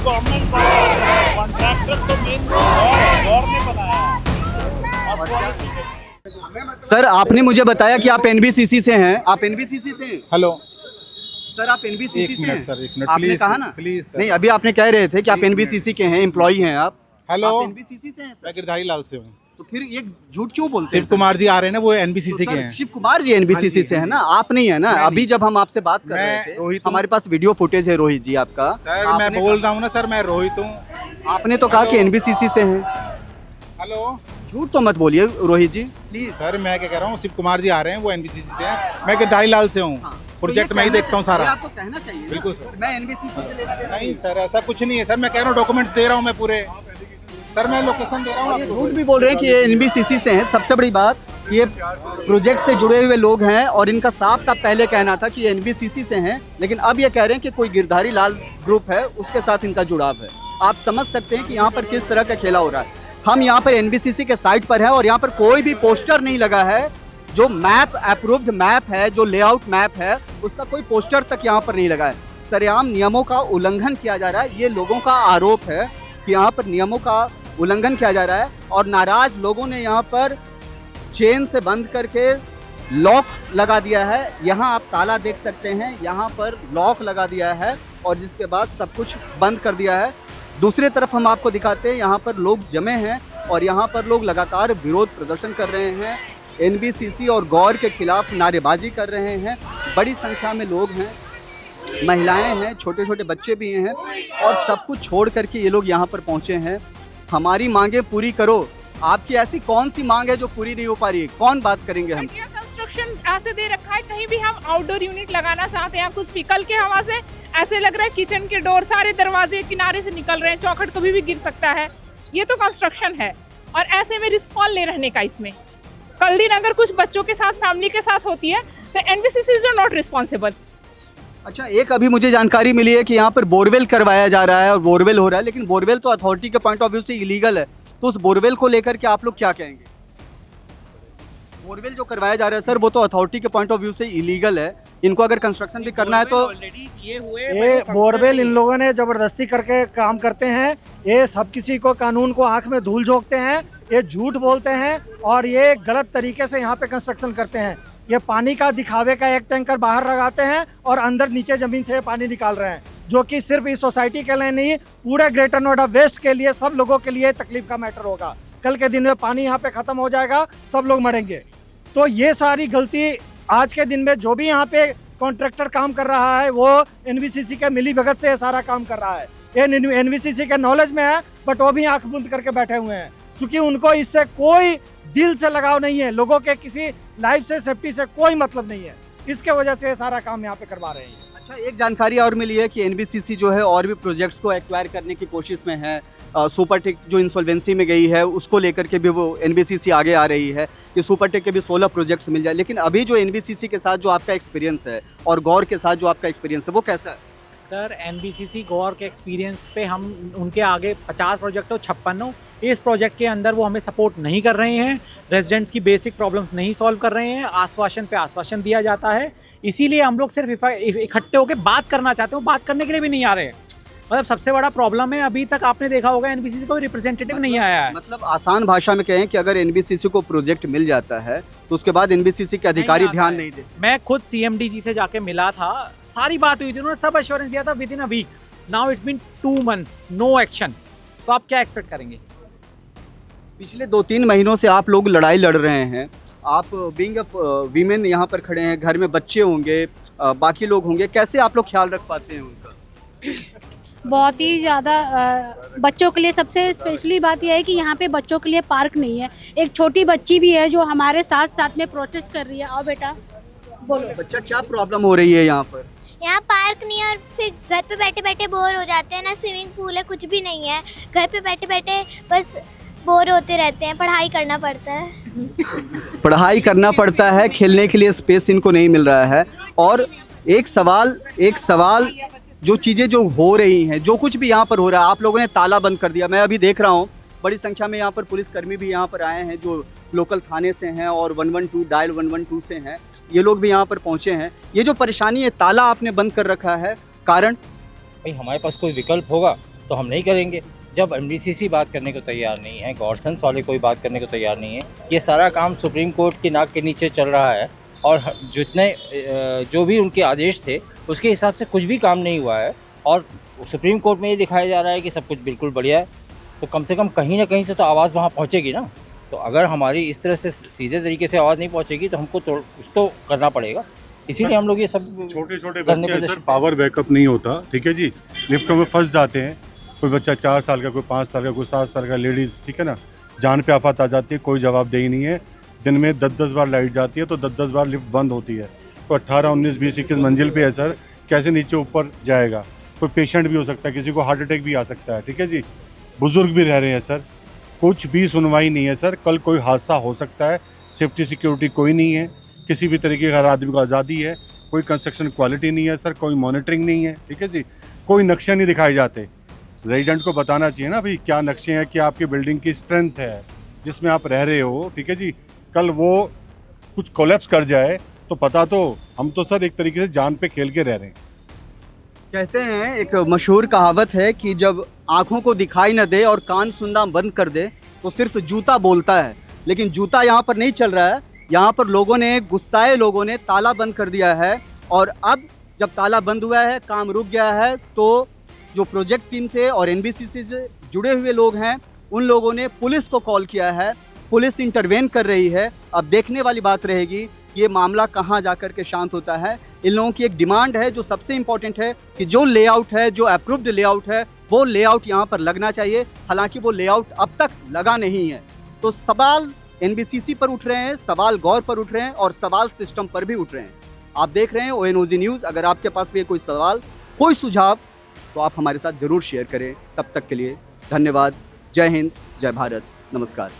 Government contractor तो main गौर ने बनाया। सर आपने मुझे बताया कि आप एनबीसीसी से हैं। आप एनबीसीसी से हैं? हेलो सर आप एनबीसीसी से हैं? सर, एक मिनट आपने प्लीज कहा ना प्लीज नहीं, अभी आपने कह रहे थे कि आप एनबीसीसी के हैं, एम्प्लॉई हैं आप। हेलो आप एनबीसीसी से हैं मैं सर? गिरधारी लाल से हूँ। तो फिर ये झूठ क्यों बोलते शिव हैं सर? कुमार जी आ रहे हैं ना, वो तो एनबीसीसी के सर, हैं। शिव कुमार जी एनबीसीसी से है ना, आप नहीं है ना। मैं अभी नहीं। जब हम आपसे बात कर मैं रहे थे, रोहित हूँ। हमारे पास वीडियो फुटेज है रोहित जी आपका। सर मैं आपने बोल रहा हूँ ना सर, मैं रोहित हूँ। आपने तो कहा कि हेलो। एनबीसीसी से हैं। हेलो झूठ तो मत बोलिए रोहित जी प्लीज। सर, मैं क्या कह रहा हूँ, शिव कुमार जी आ रहे हैं, वो एनबीसीसी से हैं। मैं गिरधारी लाल से हूँ। प्रोजेक्ट मैं ही देखता हूँ सारा। आपको कहना चाहिए ना। बिल्कुल सर। मैं एनबीसीसी से लेना देना नहीं सर, ऐसा कुछ नहीं है सर, मैं कह रहा हूँ डॉक्यूमेंट्स दे रहा हूँ मैं पूरे। सर मैं लोकेशन दे रहा हूँ ये आपको। झूठ भी बोल रहे हैं कि ये एनबीसीसी से हैं। सबसे बड़ी बात, ये प्रोजेक्ट से जुड़े हुए लोग हैं और इनका साफ साफ पहले कहना था कि ये एनबीसीसी से हैं, लेकिन अब ये कह रहे हैं कि कोई गिरधारी लाल ग्रुप है, उसके साथ इनका जुड़ाव है। आप समझ सकते हैं कि यहाँ पर किस तरह का खेला हो रहा है। हम यहाँ पर एनबीसीसी के साइट पर हैं और यहाँ पर कोई भी पोस्टर नहीं लगा है। जो मैप अप्रूव्ड मैप है, जो लेआउट मैप है, उसका कोई पोस्टर तक यहाँ पर नहीं लगा है। सरेआम नियमों का उल्लंघन किया जा रहा है। ये लोगों का आरोप है कि यहाँ पर नियमों का उल्लंघन किया जा रहा है और नाराज लोगों ने यहाँ पर चेन से बंद करके लॉक लगा दिया है। यहाँ आप ताला देख सकते हैं, यहाँ पर लॉक लगा दिया है और जिसके बाद सब कुछ बंद कर दिया है। दूसरी तरफ हम आपको दिखाते हैं, यहाँ पर लोग जमे हैं और यहाँ पर लोग लगातार विरोध प्रदर्शन कर रहे हैं। एनबीसीसी और गौर के खिलाफ नारेबाजी कर रहे हैं। बड़ी संख्या में लोग हैं, महिलाएं हैं, छोटे छोटे बच्चे भी हैं और सब कुछ छोड़ करके ये लोग यहाँ पर पहुँचे हैं। हमारी मांगे पूरी करो। आपकी ऐसी कौन सी मांग है जो पूरी नहीं हो पा रही है? कौन बात करेंगे हम? कंस्ट्रक्शन ऐसे दे रखा है, कहीं भी हम आउटडोर यूनिट लगाना चाहते हैं, कुछ पिकल के हवा से ऐसे लग रहा है किचन के डोर सारे दरवाजे किनारे से निकल रहे हैं, चौखट कभी भी गिर सकता है। ये तो कंस्ट्रक्शन है और ऐसे में रिस्क कौन ले रहने का? इसमें कल दिन अगर कुछ बच्चों के साथ, फैमिली के साथ होती है तो एनबीसीसी इज नॉट रिस्पॉन्सिबल। अच्छा, एक अभी मुझे जानकारी मिली है कि यहाँ पर बोरवेल करवाया जा रहा है और बोरवेल हो रहा है, लेकिन बोरवेल तो अथॉरिटी के पॉइंट ऑफ व्यू से इलीगल है। तो उस बोरवेल को लेकर के आप लोग क्या कहेंगे? बोरवेल जो करवाया जा रहा है सर, वो तो अथॉरिटी के पॉइंट ऑफ व्यू से इलीगल है। इनको अगर कंस्ट्रक्शन भी करना है तो ये बोरवेल इन लोगों ने जबरदस्ती करके काम करते हैं। ये सब किसी को कानून को आंख में धूल झोंकते हैं, ये झूठ बोलते हैं और ये गलत तरीके से यहाँ पे कंस्ट्रक्शन करते हैं। ये पानी का दिखावे का एक टैंकर बाहर लगाते हैं और अंदर नीचे ज़मीन से पानी निकाल रहे हैं, जो कि सिर्फ इस सोसाइटी के लिए नहीं, पूरे ग्रेटर नोएडा वेस्ट के लिए, सब लोगों के लिए तकलीफ का मैटर होगा। कल के दिन में पानी यहाँ पे ख़त्म हो जाएगा, सब लोग मरेंगे। तो ये सारी गलती आज के दिन में जो भी यहाँ पे कॉन्ट्रैक्टर काम कर रहा है, वो एनबीसीसी के मिली भगत से ये सारा काम कर रहा है। ये एनबीसीसी के नॉलेज में है, बट वो भी आंख बंद करके बैठे हुए हैं, क्योंकि उनको इससे कोई दिल से लगाव नहीं है। लोगों के किसी लाइफ से, सेफ्टी से कोई मतलब नहीं है। इसके वजह से ये सारा काम यहाँ पे करवा रहे हैं। अच्छा, एक जानकारी और मिली है कि एनबीसीसी जो है और भी प्रोजेक्ट्स को एक्वायर करने की कोशिश में है। सुपरटेक जो इंसॉल्वेंसी में गई है, उसको लेकर के भी वो एनबीसीसी आगे आ रही है कि सुपरटेक के भी 16 प्रोजेक्ट्स मिल जाए। लेकिन अभी जो एनबीसीसी के साथ जो आपका एक्सपीरियंस है और गौर के साथ जो आपका एक्सपीरियंस है, वो कैसा है? सर एनबीसीसी गौर के एक्सपीरियंस पे हम उनके आगे 50 प्रोजेक्ट हो, 56 हो, इस प्रोजेक्ट के अंदर वो हमें सपोर्ट नहीं कर रहे हैं। रेजिडेंट्स की बेसिक प्रॉब्लम्स नहीं सॉल्व कर रहे हैं। आश्वासन पे आश्वासन दिया जाता है, इसीलिए हम लोग सिर्फ इकट्ठे होकर बात करना चाहते हैं, बात करने के लिए भी नहीं आ रहे हैं। मतलब सबसे बड़ा प्रॉब्लम है, अभी तक आपने देखा होगा एनबीसीसी कोई रिप्रेजेंटेटिव नहीं आया है। मतलब आसान भाषा में कहें कि अगर एनबीसीसी को प्रोजेक्ट मिल जाता है तो उसके बाद एनबीसीसी के अधिकारी ध्यान नहीं देते। मैं खुद सीएमडी जी से जाके मिला था, सारी बात हुई थी, उन्होंने सब एश्योरेंस दिया था within a week. Now it's been 2 months, no action. तो आप क्या एक्सपेक्ट करेंगे? पिछले 2-3 महीनों से आप लोग लड़ाई लड़ रहे हैं। आप बीइंग अ वीमेन यहाँ पर खड़े हैं, घर में बच्चे होंगे, बाकी लोग होंगे, कैसे आप लोग ख्याल रख पाते हैं उनका? बहुत ही ज़्यादा बच्चों के लिए सबसे स्पेशली बात यह है कि यहाँ पे बच्चों के लिए पार्क नहीं है। एक छोटी बच्ची भी है जो हमारे साथ साथ में प्रोटेस्ट कर रही है। आओ बेटा बोलो। बच्चा, क्या प्रॉब्लम हो रही है यहाँ पर? यहाँ पार्क नहीं है और फिर घर पे बैठे बैठे बोर हो जाते हैं ना। स्विमिंग पूल है, कुछ भी नहीं है। घर पे बैठे बैठे बस बोर होते रहते हैं। पढ़ाई करना पड़ता है। पढ़ाई करना पड़ता है, खेलने के लिए स्पेस इनको नहीं मिल रहा है। और एक सवाल जो चीज़ें जो हो रही हैं, जो कुछ भी यहाँ पर हो रहा है, आप लोगों ने ताला बंद कर दिया। मैं अभी देख रहा हूँ बड़ी संख्या में यहाँ पर पुलिसकर्मी भी यहाँ पर आए हैं, जो लोकल थाने से हैं और 112 डायल 112 से हैं। ये लोग भी यहाँ पर पहुँचे हैं। ये जो परेशानी है, ताला आपने बंद कर रखा है, कारण? भाई हमारे पास कोई विकल्प होगा, तो हम नहीं करेंगे। जब एनबीसीसी बात करने को तैयार नहीं है, गॉरसेंस वाले कोई बात करने को तैयार नहीं है, ये सारा काम सुप्रीम कोर्ट की नाक के नीचे चल रहा है और जितने जो भी उनके आदेश थे उसके हिसाब से कुछ भी काम नहीं हुआ है और सुप्रीम कोर्ट में ये दिखाया जा रहा है कि सब कुछ बिल्कुल बढ़िया है, तो कम से कम कहीं ना कहीं से तो आवाज़ वहाँ पहुँचेगी ना। तो अगर हमारी इस तरह से सीधे तरीके से आवाज़ नहीं पहुँचेगी तो हमको कुछ तो करना पड़ेगा। इसीलिए हम लोग ये सब छोटे छोटे बच्चे सर पावर बैकअप नहीं होता, ठीक है जी, लिफ्टों में फंस जाते हैं। कोई बच्चा 4 साल का, कोई 5 साल का, कोई 7 साल का, लेडीज़, ठीक है ना, जान पे आफत आ जाती है, कोई जवाबदेही नहीं है। दिन में 10-10 बार लाइट जाती है तो 10-10 बार लिफ्ट बंद होती है। तो 18, 19, 20, 21 मंजिल पे है सर, कैसे नीचे ऊपर जाएगा? कोई पेशेंट भी हो सकता है, किसी को हार्ट अटैक भी आ सकता है, ठीक है जी, बुजुर्ग भी रह रहे हैं सर, कुछ भी सुनवाई नहीं है सर। कल कोई हादसा हो सकता है, सेफ्टी सिक्योरिटी कोई नहीं है, किसी भी तरीके का हर आदमी को आज़ादी है, कोई कंस्ट्रक्शन क्वालिटी नहीं है सर, कोई मॉनिटरिंग नहीं है, ठीक है जी, कोई नक्शे नहीं दिखाए जाते। रेजिडेंट को बताना चाहिए ना भाई क्या नक्शे हैं, क्या आपकी बिल्डिंग की स्ट्रेंथ है जिसमें आप रह रहे हो, ठीक है जी। कल वो कुछ कोलैप्स कर जाए तो पता तो, हम तो सर एक तरीके से जान पे खेल के रह रहे हैं। कहते हैं, एक मशहूर कहावत है कि जब आँखों को दिखाई न दे और कान सुनना बंद कर दे तो सिर्फ जूता बोलता है। लेकिन जूता यहाँ पर नहीं चल रहा है, यहाँ पर लोगों ने, गुस्साए लोगों ने ताला बंद कर दिया है और अब जब ताला बंद हुआ है, काम रुक गया है, तो जो प्रोजेक्ट टीम से और एनबीसीसी से जुड़े हुए लोग हैं उन लोगों ने पुलिस को कॉल किया है, पुलिस इंटरवेन कर रही है। अब देखने वाली बात रहेगी ये मामला कहां जाकर के शांत होता है। इन लोगों की एक डिमांड है जो सबसे इम्पोर्टेंट है कि जो लेआउट है, जो अप्रूव्ड लेआउट है, वो लेआउट यहां पर लगना चाहिए। हालांकि वो लेआउट अब तक लगा नहीं है। तो सवाल एनबीसीसी पर उठ रहे हैं, सवाल गौर पर उठ रहे हैं और सवाल सिस्टम पर भी उठ रहे हैं। आप देख रहे हैं ONOG न्यूज़। अगर आपके पास भी कोई सवाल, कोई सुझाव, तो आप हमारे साथ ज़रूर शेयर करें। तब तक के लिए धन्यवाद। जय हिंद, जय भारत, नमस्कार।